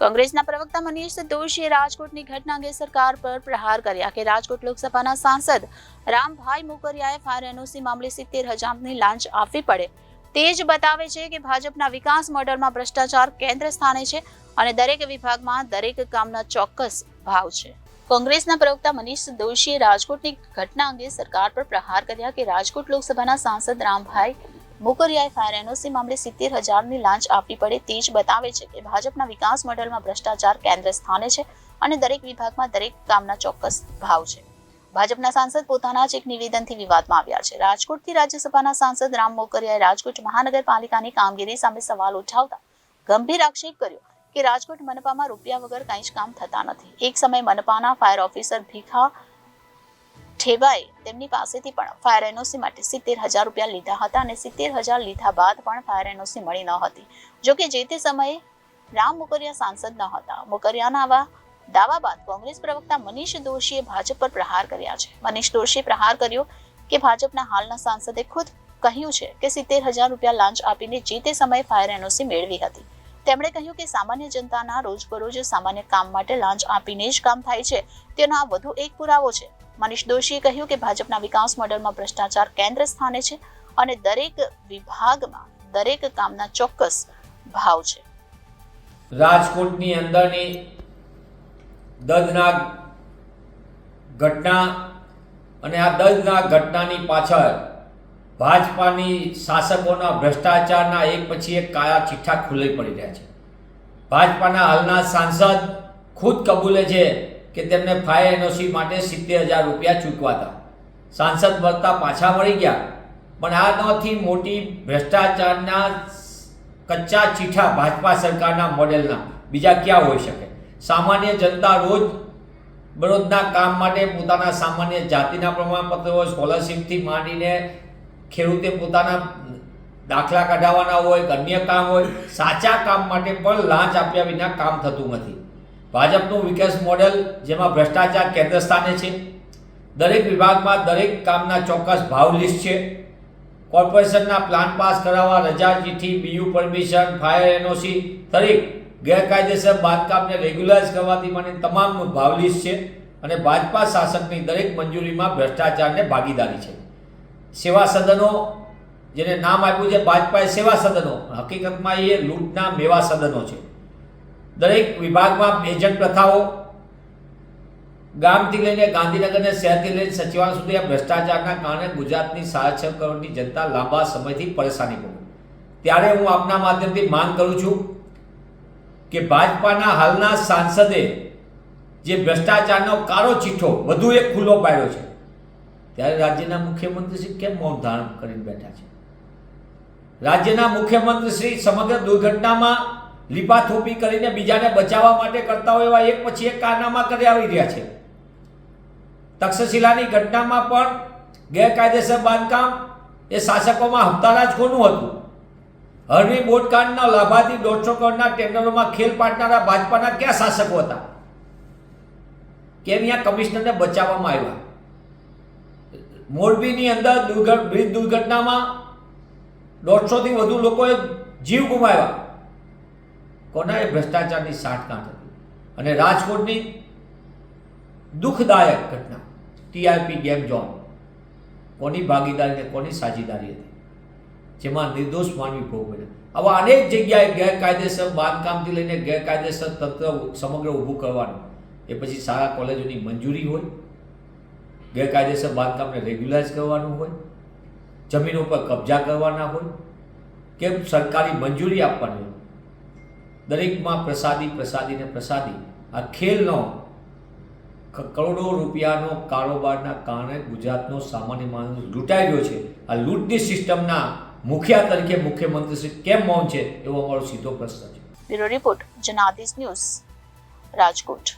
કોંગ્રેસના પ્રવક્તા મનીષ દોશીએ રાજકોટની ઘટના અંગે સરકાર પર પ્રહાર કર્યા કે રાજકોટ લોકસભાના સાંસદ રામભાઈ મોકરિયાએ ફાયર એનઓસી મામલે 70,000ની લાંચ આપવી પડે તે જ બતાવે છે કે ભાજપના વિકાસ મોડેલમાં ભ્રષ્ટાચાર કેન્દ્ર સ્થાને છે અને દરેક વિભાગમાં દરેક કામના ચોક્કસ ભાવ છે। કોંગ્રેસના પ્રવક્તા મનીષ દોશીએ રાજકોટની ઘટના અંગે સરકાર પર પ્રહાર કર્યા કે રાજકોટ લોકસભાના સાંસદ રામભાઈ મોકરિયાએ ફાયર એનઓસી મામલે 70,000ની લાંચ આપવી પડે તે જ બતાવે છે કે ભાજપના વિકાસ મોડેલમાં ભ્રષ્ટાચાર કેન્દ્ર સ્થાને છે અને દરેક વિભાગમાં દરેક કામના ચોક્કસ ભાવ છે। ભાજપના સાંસદ પોતાના જ એક નિવેદનથી વિવાદમાં આવ્યા છે। રાજકોટથી રાજ્યસભાના સાંસદ રામ મોકરિયાએ રાજકોટ મહાનગરપાલિકાની કામગીરી સામે સવાલ ઉઠાવતા ગંભીર આક્ષેપ કર્યો કે રાજકોટ મનપામાં રૂપિયા વગર કંઈ જ કામ થતા નથી। એક સમય મનપાના ફાયર ઓફિસર ભીખા ઠેબાએ તેમની પાસેથી પણ ફાયર એનઓસી માટે 70,000 રૂપિયા લીધા હતા અને 70,000 લીધા બાદ પણ ફાયર એનઓસી મળી ન હતી। જોકે જે તે સમયે રામ મોકરિયા સાંસદ ન હતા। મોકરિયાના આવા દાવા બાદ કોંગ્રેસ પ્રવક્તા મનીષ દોશીએ ભાજપ પર પ્રહાર કર્યા છે। મનીષ દોશીએ પ્રહાર કર્યો કે ભાજપના હાલના સાંસદે ખુદ કહ્યું છે કે 70,000 રૂપિયા લાંચ આપીને જે તે સમયે ફાયર એનઓસી મેળવી હતી। તેમણે કહ્યું કે સામાન્ય જનતાના રોજબરોજ સામાન્ય કામ માટે લાંચ આપીને જ કામ થાય છે તેનો આ વધુ એક પુરાવો છે। મનીષ દોશીએ કહ્યું કે ભાજપના વિકાસ મોડેલમાં ભ્રષ્ટાચાર કેન્દ્ર સ્થાને છે અને દરેક વિભાગમાં દરેક કામના ચોક્કસ ભાવ છે। રાજકોટની અંદરની દર્દનાક ઘટના અને આ દર્દનાક ઘટનાની પાછળ ભાજપાની શાસકોના ભ્રષ્ટાચારના એક પછી એક કાળા ચિઠ્ઠા ખુલ્લી પડી રહ્યા છે। ભાજપાના હાલના સાંસદ ખુદ કબૂલે છે કે તેમને ફાયર એનઓસી માટે 70,000 રૂપિયા ચૂકવા હતા। સાંસદ મળતા પાછા મળી ગયા, પણ આનાથી મોટી ભ્રષ્ટાચારના કચ્ચા ચીઠા ભાજપા સરકારના મોડેલના બીજા ક્યાં હોઈ શકે। સામાન્ય જનતા રોજ બરોજના કામ માટે પોતાના સામાન્ય જાતિના પ્રમાણપત્રો સ્કોલરશીપથી માંડીને ખેડૂતે પોતાના દાખલા કઢાવવાના હોય કે અન્ય કામ હોય, સાચા કામ માટે પણ લાંચ આપ્યા વિના કામ થતું નથી। ભાજપનું વિકાસ મોડેલ જેમાં ભ્રષ્ટાચાર કેન્દ્ર સ્થાને છે, દરેક વિભાગમાં દરેક કામના ચોક્કસ ભાવ લિસ્ટ છે, કોર્પોરેશનના પ્લાન પાસ કરાવવા રજા ચિઠ્ઠી, બીયુ પરમિશન, ફાયર એનઓસી, દરેક ગેરકાયદેસર બાંધકામને રેગ્યુલાઇઝ કરવાથી માંડીને તમામનું ભાવ લિસ્ટ છે અને ભાજપા શાસકની દરેક મંજૂરીમાં ભ્રષ્ટાચારને ભાગીદારી છે। સેવા સદનો જેને નામ આપ્યું છે ભાજપાએ સેવા સદનો, હકીકતમાં એ લૂંટના મેવા સદનો છે। દરેક વિભાગમાં એજન્ટ પ્રથાઓ, ગામથી લઈને ગાંધીનગરને શહેરથી લઈને સચિવાલય સુધી આ ભ્રષ્ટાચારના કારણે ગુજરાતની 6.5 કરોડની જનતા લાંબા સમયથી પરેશાની ભોગવે। ત્યારે હું આપના માધ્યમથી માંગ કરું છું કે ભાજપાના હાલના સાંસદે જે ભ્રષ્ટાચારનો કાળો ચિઠ્ઠો વધુ એક ખુલ્લો પાડ્યો છે, ત્યારે રાજ્યના મુખ્યમંત્રીશ્રી કેમ મૌન ધારણ કરીને બેઠા છે? રાજ્યના મુખ્યમંત્રીશ્રી સમગ્ર દુર્ઘટનામાં લીપાથોપી કરીને બીજાને બચાવવા માટે કરતા હોય એવા એક પછી એક કારનામા કરી આવી રહ્યા છે। તક્ષશિલાની ઘટનામાં પણ ગેરકાયદેસર બાંધકામ એ શાસકોમાં હપ્તાના જ કોનું હતું? હરણી બોટકાંડના લાભાર્થી 150 કરોડના ટેન્ડરોમાં ખેલ પાડનારા ભાજપાના ક્યાં શાસકો હતા? કેમ અહીંયા કમિશનરને બચાવવામાં આવ્યા? મોરબીની અંદર બ્રિજ દુર્ઘટનામાં 150થી વધુ લોકોએ જીવ ગુમાવ્યા। કોના એ ભ્રષ્ટાચારની સાઠગાંઠ હતી? અને રાજકોટની દુઃખદાયક ઘટના ટીઆરપી ગેમ ઝોન, કોની ભાગીદારી ને કોની સાજીદારી હતી, જેમાં નિર્દોષ માનવી ભોગ બન્યા। આવા અનેક જગ્યાએ ગેરકાયદેસર બાંધકામથી લઈને ગેરકાયદેસર તંત્ર સમગ્ર ઊભું કરવાનું, એ પછી શાળા કોલેજોની મંજૂરી હોય, ગેરકાયદેસર બાંધકામને રેગ્યુલાઇઝ કરવાનું હોય, જમીનો પર કબજા કરવાના હોય કે સરકારી મંજૂરી આપવાની હોય, દરેકમાં પ્રસાદી આ ખેલનો કરોડો રૂપિયાનો કારોબારના કારણે ગુજરાતનો સામાન્ય માણસ લૂંટાઈ ગયો છે। આ લૂંટની સિસ્ટમના મુખિયા તરીકે મુખ્યમંત્રી શ્રી કેમ મૌન છે, એવો અમારો સીધો પ્રશ્ન છે। Bureau report Janadesh news, Rajkot.